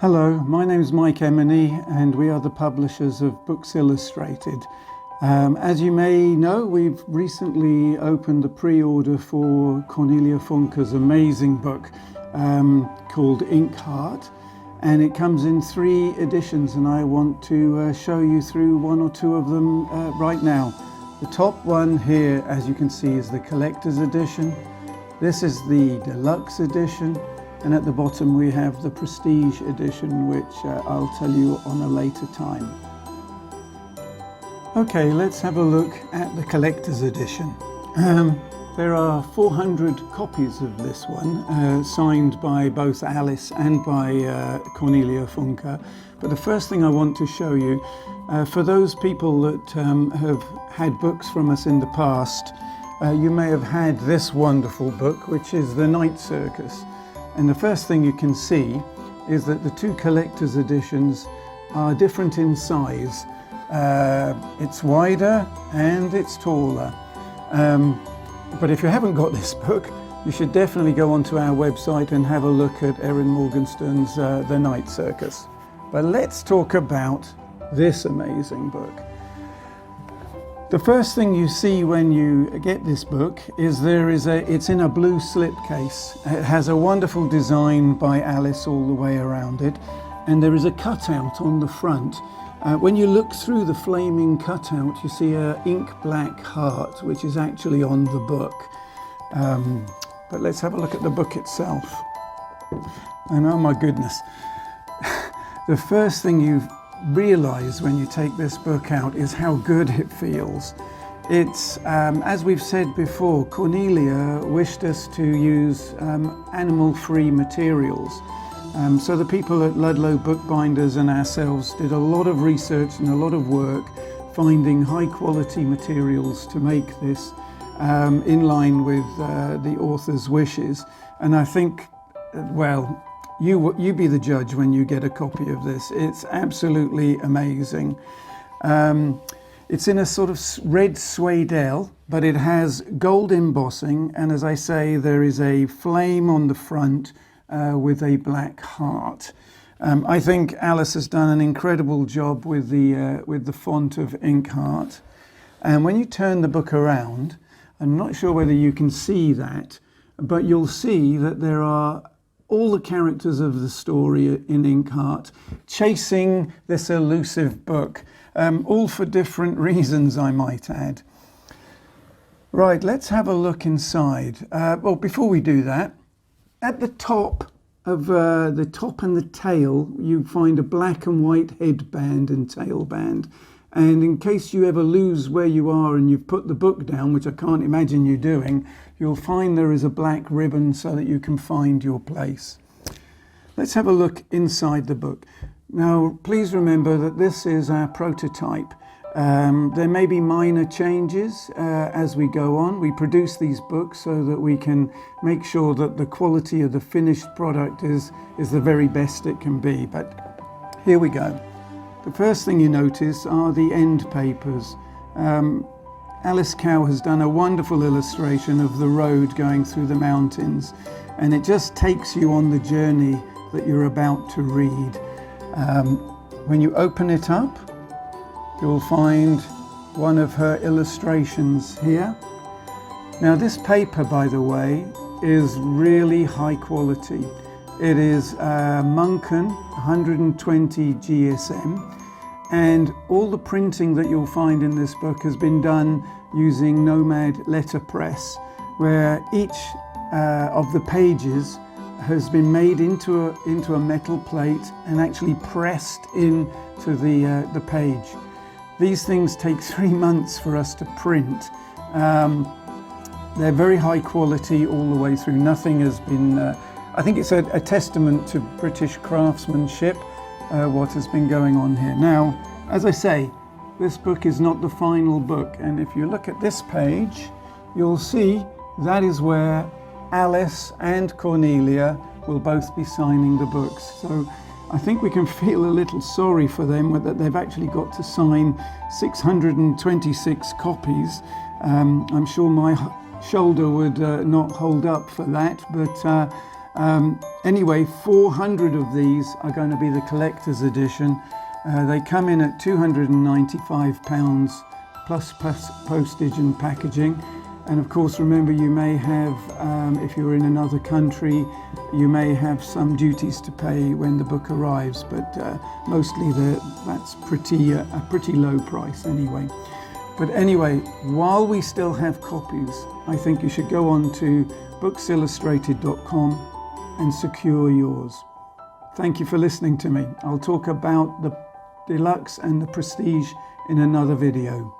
Hello, my name is Mike Emeny and we are the publishers of Books Illustrated. As you may know, we've recently opened the pre-order for Cornelia Funke's amazing book called INKHEART, and it comes in 3 editions, and I want to show you through 1 or 2 of them right now. The top one here, as you can see, is the collector's edition. This is the deluxe edition. And at the bottom we have the prestige edition, which I'll tell you on a later time. Okay, let's have a look at the collector's edition. There are 400 copies of this one, signed by both Alice and by Cornelia Funke. But the first thing I want to show you, for those people that have had books from us in the past, you may have had this wonderful book, which is The Night Circus. And the first thing you can see is that the 2 collector's editions are different in size. It's wider and it's taller. But if you haven't got this book, you should definitely go onto our website and have a look at Erin Morgenstern's The Night Circus. But let's talk about this amazing book. The first thing you see when you get this book is it's in a blue slipcase. It has a wonderful design by Alice all the way around it, and there is a cutout on the front. When you look through the flaming cutout, you see an ink black heart, which is actually on the book. But let's have a look at the book itself. And oh my goodness, the first thing you realize when you take this book out is how good it feels. It's, as we've said before, Cornelia wished us to use animal-free materials. So the people at Ludlow Bookbinders and ourselves did a lot of research and a lot of work finding high-quality materials to make this in line with the author's wishes. And I think, well, you be the judge when you get a copy of this. It's absolutely amazing. It's in a sort of red suede, but it has gold embossing, and as I say, there is a flame on the front with a black heart. I think Alice has done an incredible job with the font of INKHEART. And when you turn the book around, I'm not sure whether you can see that, but you'll see that there are all the characters of the story in INKHEART chasing this elusive book, all for different reasons, I might add. Right, let's have a look inside. Well, before we do that, at the top of the top and the tail, you find a black and white headband and tailband. And in case you ever lose where you are and you've put the book down, which I can't imagine you doing, you'll find there is a black ribbon so that you can find your place. Let's have a look inside the book. Now, please remember that this is our prototype. There may be minor changes as we go on. We produce these books so that we can make sure that the quality of the finished product is the very best it can be. But here we go. The first thing you notice are the end papers. Alice Cao has done a wonderful illustration of the road going through the mountains, and it just takes you on the journey that you're about to read. When you open it up, you'll find one of her illustrations here. Now this paper, by the way, is really high quality. It is Munken 120 GSM, and all the printing that you'll find in this book has been done using Nomad letterpress, where each of the pages has been made into a metal plate and actually pressed into the page. These things take 3 months for us to print. They're very high quality all the way through. Nothing has been I think it's a testament to British craftsmanship, what has been going on here. Now, as I say, this book is not the final book, and if you look at this page, you'll see that is where Alice and Cornelia will both be signing the books. So I think we can feel a little sorry for them that they've actually got to sign 626 copies. I'm sure my shoulder would not hold up for that, but Anyway, 400 of these are going to be the collector's edition. They come in at £295 plus postage and packaging. And of course, remember, you may have, if you're in another country, you may have some duties to pay when the book arrives, but mostly that's a pretty low price anyway. But anyway, while we still have copies, I think you should go on to booksillustrated.com and secure yours. Thank you for listening to me. I'll talk about the Deluxe and the Prestige in another video.